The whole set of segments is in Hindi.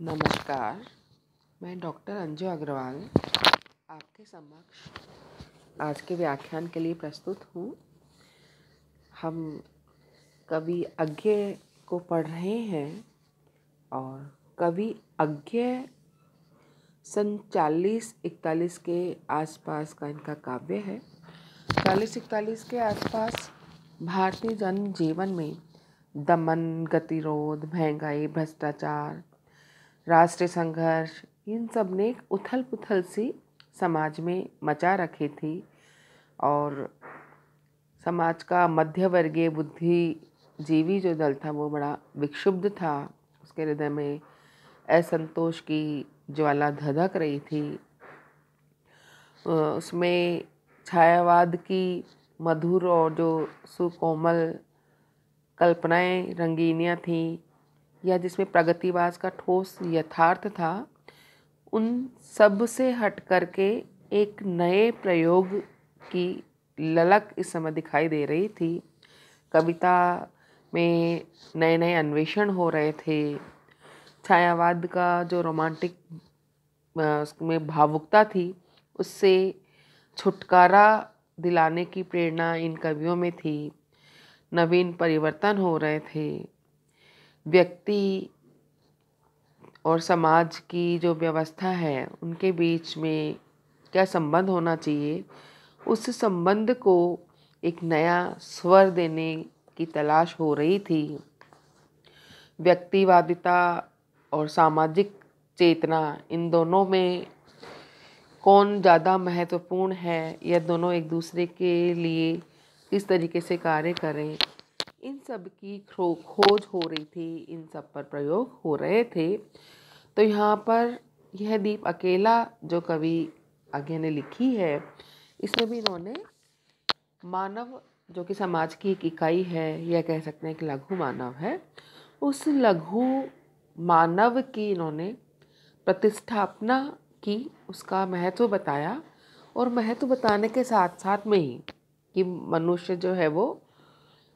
नमस्कार। मैं डॉक्टर अंजू अग्रवाल आपके समक्ष आज के व्याख्यान के लिए प्रस्तुत हूँ। हम कवि अज्ञेय को पढ़ रहे हैं और कवि अज्ञेय सन 40-41 के आसपास का इनका काव्य है। 40-41 के आसपास भारतीय जन जीवन में दमन, गतिरोध, महंगाई, भ्रष्टाचार, राष्ट्रीय संघर्ष, इन सब ने एक उथल पुथल सी समाज में मचा रखी थी और समाज का मध्य वर्गीय बुद्धिजीवी जो दल था वो बड़ा विक्षुब्ध था। उसके हृदय में असंतोष की ज्वाला धधक रही थी। उसमें छायावाद की मधुर और जो सुकोमल कल्पनाएं, रंगीनियाँ थीं या जिसमें प्रगतिवाद का ठोस यथार्थ था, उन सब से हट करके एक नए प्रयोग की ललक इस समय दिखाई दे रही थी। कविता में नए नए अन्वेषण हो रहे थे। छायावाद का जो रोमांटिक उसमें भावुकता थी, उससे छुटकारा दिलाने की प्रेरणा इन कवियों में थी। नवीन परिवर्तन हो रहे थे। व्यक्ति और समाज की जो व्यवस्था है उनके बीच में क्या संबंध होना चाहिए, उस संबंध को एक नया स्वर देने की तलाश हो रही थी। व्यक्तिवादिता और सामाजिक चेतना, इन दोनों में कौन ज़्यादा महत्वपूर्ण है या दोनों एक दूसरे के लिए किस तरीके से कार्य करें, इन सब की खोज हो रही थी। इन सब पर प्रयोग हो रहे थे। तो यहाँ पर यह दीप अकेला जो कवि अज्ञेय ने लिखी है, इसमें भी इन्होंने मानव जो कि समाज की एक इकाई है, यह कह सकते हैं कि लघु मानव है, उस लघु मानव की इन्होंने प्रतिष्ठापना की, उसका महत्व बताया। और महत्व बताने के साथ साथ में ही कि मनुष्य जो है वो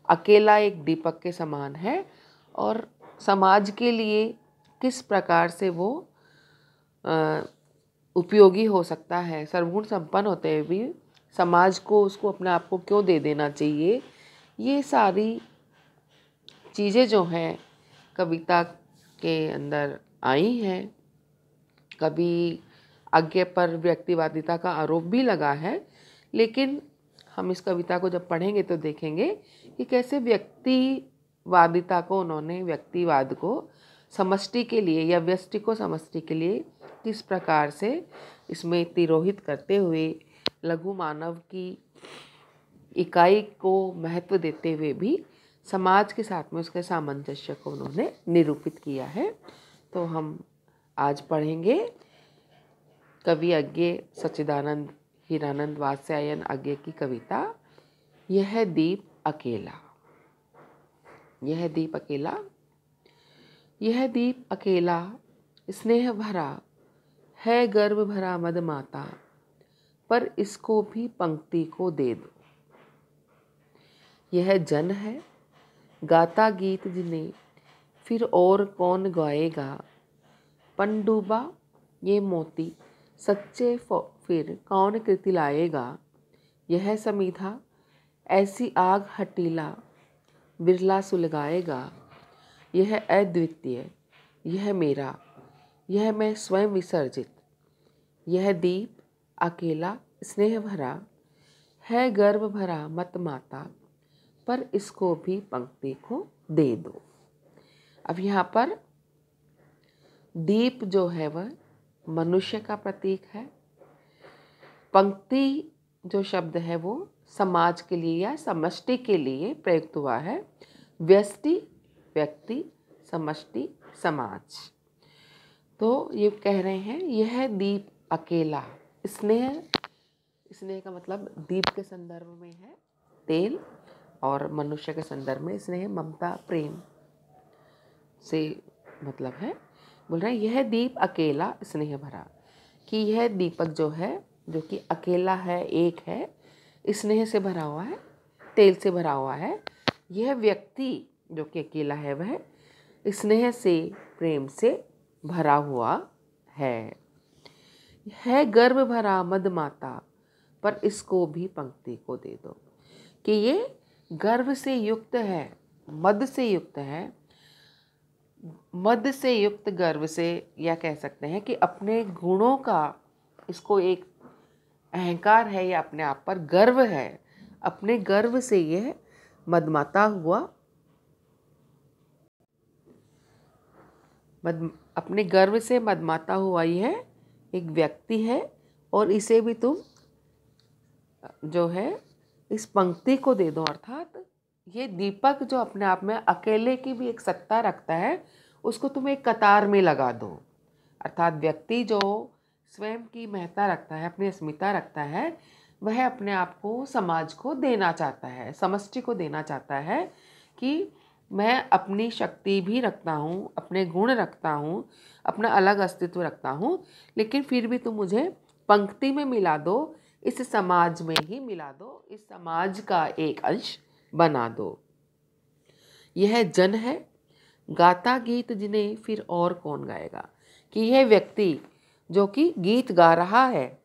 अकेला एक दीपक के समान है और समाज के लिए किस प्रकार से वो उपयोगी हो सकता है। सर्वगुण संपन्न होते हुए भी समाज को उसको अपने आप को क्यों दे देना चाहिए, ये सारी चीज़ें जो हैं कविता के अंदर आई हैं। कभी अज्ञेय पर व्यक्तिवादिता का आरोप भी लगा है, लेकिन हम इस कविता को जब पढ़ेंगे तो देखेंगे कि कैसे व्यक्तिवादिता को उन्होंने, व्यक्तिवाद को समष्टि के लिए या व्यष्टि को समष्टि के लिए किस प्रकार से इसमें तिरोहित करते हुए लघु मानव की इकाई को महत्व देते हुए भी समाज के साथ में उसके सामंजस्य को उन्होंने निरूपित किया है। तो हम आज पढ़ेंगे कवि अज्ञेय सच्चिदानंद हीरानंद वात्स्यायन अज्ञेय की कविता यह दीप अकेला। यह दीप अकेला। यह दीप अकेला स्नेह भरा है, गर्व भरा मद माता, पर इसको भी पंक्ति को दे दो। यह जन है गाता गीत जिन्हें फिर और कौन गाएगा, पनडुब्बा ये मोती सच्चे फिर कौन कृति लाएगा। यह समीधा ऐसी आग हटीला बिरला सुलगाएगा। यह अद्वितीय, यह मेरा, यह मैं स्वयं विसर्जित। यह दीप अकेला स्नेह भरा है, गर्व भरा मत माता, पर इसको भी पंक्ति को दे दो। अब यहाँ पर दीप जो है वह मनुष्य का प्रतीक है। पंक्ति जो शब्द है वो समाज के लिए या समष्टि के लिए प्रयुक्त हुआ है। व्यष्टि व्यक्ति, समष्टि समाज। तो ये कह रहे हैं यह दीप अकेला। स्नेह, स्नेह का मतलब दीप के संदर्भ में है तेल, और मनुष्य के संदर्भ में स्नेह ममता प्रेम से मतलब है। बोल रहे हैं यह दीप अकेला स्नेह भरा, कि यह दीपक जो है, जो कि अकेला है, एक है, स्नेह से भरा हुआ है, तेल से भरा हुआ है। यह व्यक्ति जो कि अकेला है वह स्नेह से, प्रेम से भरा हुआ है गर्व भरा मद माता, पर इसको भी पंक्ति को दे दो। कि ये गर्व से युक्त है, मद से युक्त है, मद से युक्त गर्व से, या कह सकते हैं कि अपने गुणों का इसको एक अहंकार है या अपने आप पर गर्व है, अपने गर्व से यह मदमाता हुआ, अपने गर्व से मदमाता हुआ यह एक व्यक्ति है, और इसे भी तुम जो है इस पंक्ति को दे दो। अर्थात ये दीपक जो अपने आप में अकेले की भी एक सत्ता रखता है, उसको तुम एक कतार में लगा दो। अर्थात व्यक्ति जो स्वयं की महत्ता रखता है, अपनी अस्मिता रखता है, वह अपने आप को समाज को देना चाहता है, समष्टि को देना चाहता है कि मैं अपनी शक्ति भी रखता हूँ, अपने गुण रखता हूँ, अपना अलग अस्तित्व रखता हूँ, लेकिन फिर भी तुम मुझे पंक्ति में मिला दो, इस समाज में ही मिला दो, इस समाज का एक अंश बना दो। यह जन है गाता गीत जिन्हें फिर और कौन गाएगा। कि यह व्यक्ति जो कि गीत गा रहा है,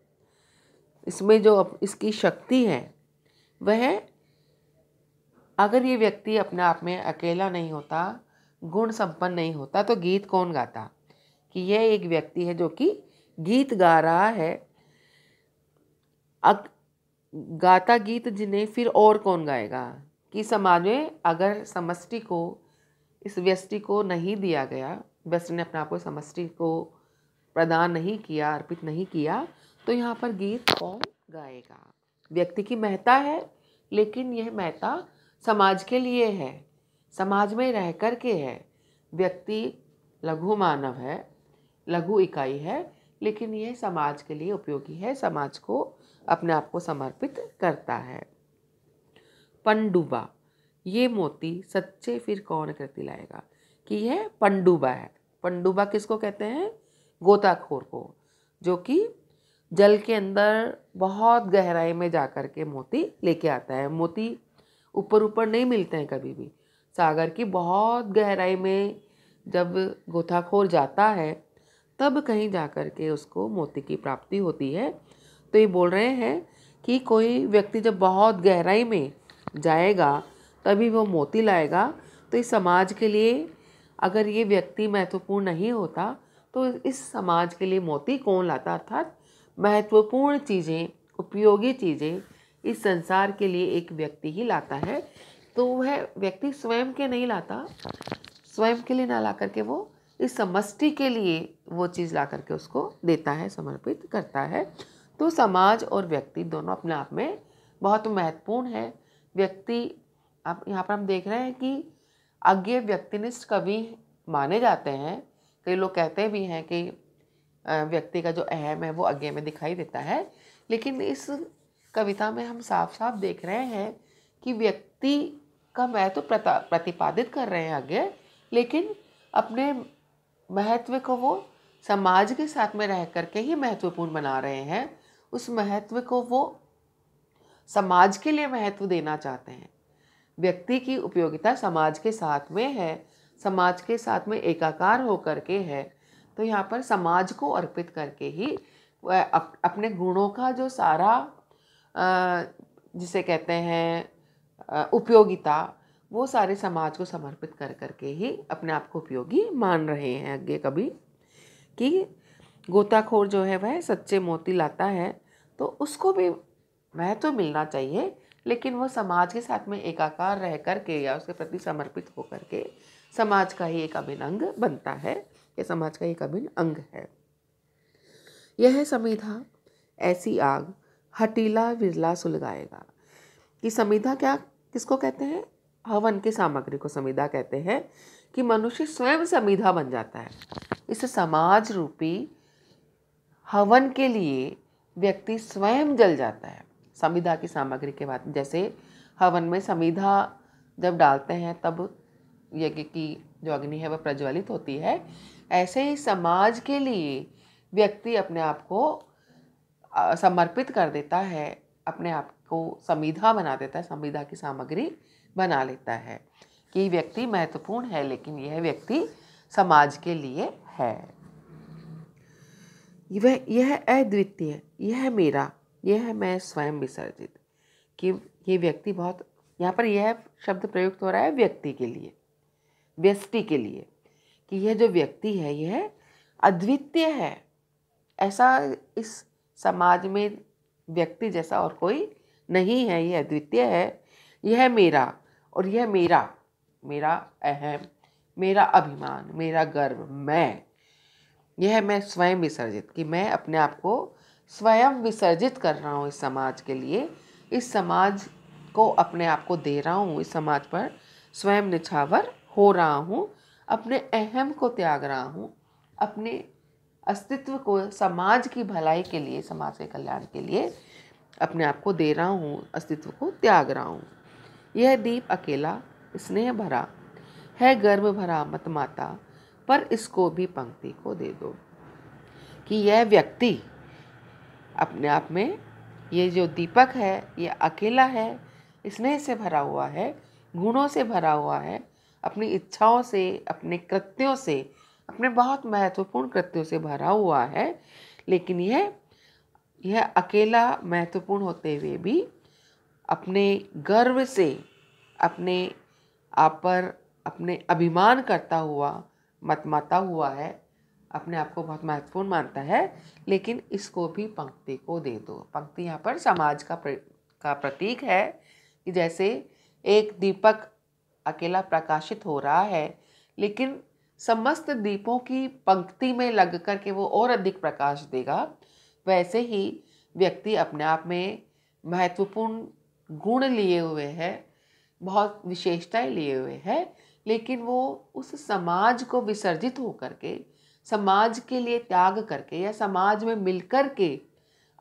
इसमें जो इसकी शक्ति है, वह अगर ये व्यक्ति अपने आप में अकेला नहीं होता, गुण संपन्न नहीं होता, तो गीत कौन गाता। कि यह एक व्यक्ति है जो कि गीत गा रहा है, गाता गीत जिन्हें फिर और कौन गाएगा। कि समाज में अगर समष्टि को, इस व्यष्टि को नहीं दिया गया, व्यष्टि ने अपने आप को समष्टि को प्रदान नहीं किया, अर्पित नहीं किया, तो यहाँ पर गीत कौन गाएगा। व्यक्ति की महत्ता है, लेकिन यह महत्ता समाज के लिए है, समाज में रह कर के है। व्यक्ति लघु मानव है, लघु इकाई है, लेकिन यह समाज के लिए उपयोगी है, समाज को अपने आप को समर्पित करता है। पंडुबा, ये मोती सच्चे फिर कौन कृति लाएगा। कि यह पंडुबा है। पंडुबा किसको कहते हैं। गोताखोर को, जो कि जल के अंदर बहुत गहराई में जाकर के मोती लेके आता है। मोती ऊपर ऊपर नहीं मिलते हैं कभी भी। सागर की बहुत गहराई में जब गोताखोर जाता है, तब कहीं जाकर के उसको मोती की प्राप्ति होती है। तो ये बोल रहे हैं कि कोई व्यक्ति जब बहुत गहराई में जाएगा तभी वो मोती लाएगा। तो इस समाज के लिए अगर ये व्यक्ति महत्वपूर्ण नहीं होता, तो इस समाज के लिए मोती कौन लाता। अर्थात महत्वपूर्ण चीज़ें, उपयोगी चीज़ें इस संसार के लिए एक व्यक्ति ही लाता है। तो वह व्यक्ति स्वयं के नहीं लाता, स्वयं के लिए ना ला करके वो इस समष्टि के लिए वो चीज़ ला करके उसको देता है, समर्पित करता है। तो समाज और व्यक्ति दोनों अपने आप में बहुत महत्वपूर्ण है। व्यक्ति, अब यहाँ पर हम देख रहे हैं कि अज्ञेय व्यक्तिनिष्ठ कवि माने जाते हैं। कई लोग कहते भी हैं कि व्यक्ति का जो अहम है वो अज्ञेय में दिखाई देता है, लेकिन इस कविता में हम साफ साफ देख रहे हैं कि व्यक्ति का महत्व प्रतिपादित कर रहे हैं अज्ञेय, लेकिन अपने महत्व को वो समाज के साथ में रह करके ही महत्वपूर्ण बना रहे हैं। उस महत्व को वो समाज के लिए महत्व देना चाहते हैं। व्यक्ति की उपयोगिता समाज के साथ में है, समाज के साथ में एकाकार होकर के है। तो यहाँ पर समाज को अर्पित करके ही अपने गुणों का जो सारा जिसे कहते हैं उपयोगिता, वो सारे समाज को समर्पित कर करके ही अपने आप को उपयोगी मान रहे हैं आगे कभी। कि गोताखोर जो है वह सच्चे मोती लाता है, तो उसको भी महत्व मिलना चाहिए, लेकिन वो समाज के साथ में एकाकार रह करके या उसके प्रति समर्पित होकर के समाज का ही एक अभिन्न अंग बनता है, या समाज का एक अभिन्न अंग है। यह समिधा ऐसी आग हटीला विरला सुलगाएगा। कि समिधा क्या किसको कहते हैं। हवन की सामग्री को समिधा कहते हैं। कि मनुष्य स्वयं समिधा बन जाता है। इस समाज रूपी हवन के लिए व्यक्ति स्वयं जल जाता है। समिधा की सामग्री के बाद, जैसे हवन में समिधा जब डालते हैं तब यज्ञ की जो अग्नि है वह प्रज्वलित होती है, ऐसे ही समाज के लिए व्यक्ति अपने आप को समर्पित कर देता है, अपने आप को समिधा बना देता है, समिधा की सामग्री बना लेता है। कि व्यक्ति महत्वपूर्ण है, लेकिन यह व्यक्ति समाज के लिए है। यह अद्वितीय, यह मेरा, यह मैं स्वयं विसर्जित। कि ये व्यक्ति बहुत, यहाँ पर यह शब्द प्रयुक्त हो रहा है व्यक्ति के लिए, व्यष्टि के लिए, कि यह जो व्यक्ति है यह अद्वितीय है। ऐसा इस समाज में व्यक्ति जैसा और कोई नहीं है, यह अद्वितीय है। यह मेरा, और यह मेरा, मेरा अहम, मेरा अभिमान, मेरा गर्व, यह मैं स्वयं विसर्जित, कि मैं अपने आप को स्वयं विसर्जित कर रहा हूँ इस समाज के लिए, इस समाज को अपने आप को दे रहा हूँ, इस समाज पर स्वयं निछावर हो रहा हूँ, अपने अहम को त्याग रहा हूँ, अपने अस्तित्व को समाज की भलाई के लिए, समाज के कल्याण के लिए अपने आप को दे रहा हूँ, अस्तित्व को त्याग रहा हूँ। यह दीप अकेला स्नेह भरा है, गर्व भरा मत माता, पर इसको भी पंक्ति को दे दो। कि यह व्यक्ति अपने आप में, ये जो दीपक है ये अकेला है, स्नेह से भरा हुआ है, गुणों से भरा हुआ है, अपनी इच्छाओं से, अपने कृत्यों से, अपने बहुत महत्वपूर्ण कृत्यों से भरा हुआ है। लेकिन यह अकेला महत्वपूर्ण होते हुए भी अपने गर्व से, अपने आप पर अपने अभिमान करता हुआ, मतमाता हुआ है, अपने आप को बहुत महत्वपूर्ण मानता है। लेकिन इसको भी पंक्ति को दे दो। पंक्ति यहाँ पर समाज का प्रतीक है, कि जैसे एक दीपक अकेला प्रकाशित हो रहा है, लेकिन समस्त दीपों की पंक्ति में लग कर के वो और अधिक प्रकाश देगा। वैसे ही व्यक्ति अपने आप में महत्वपूर्ण गुण लिए हुए है, बहुत विशेषताएं लिए हुए है, लेकिन वो उस समाज को विसर्जित होकर के, समाज के लिए त्याग करके, या समाज में मिलकर के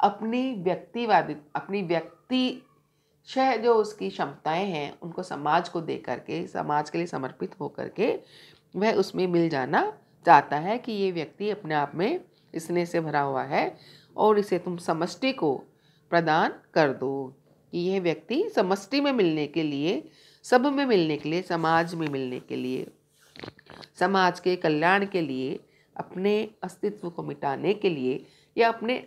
अपनी व्यक्तिशः जो उसकी क्षमताएं हैं उनको समाज को दे करके, समाज के लिए समर्पित हो करके वह उसमें मिल जाना चाहता है। कि ये व्यक्ति अपने आप में स्नेह से भरा हुआ है और इसे तुम समष्टि को प्रदान कर दो। कि यह व्यक्ति समष्टि में मिलने के लिए, सब में मिलने के लिए, समाज में मिलने के लिए, समाज के कल्याण के लिए, अपने अस्तित्व को मिटाने के लिए, या अपने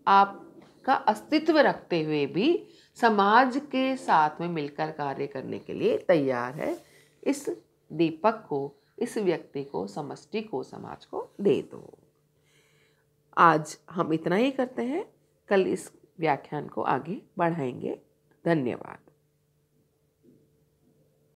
आप का अस्तित्व रखते हुए भी समाज के साथ में मिलकर कार्य करने के लिए तैयार है। इस दीपक को, इस व्यक्ति को, समष्टि को, समाज को दे दो। आज हम इतना ही करते हैं, कल इस व्याख्यान को आगे बढ़ाएंगे। धन्यवाद।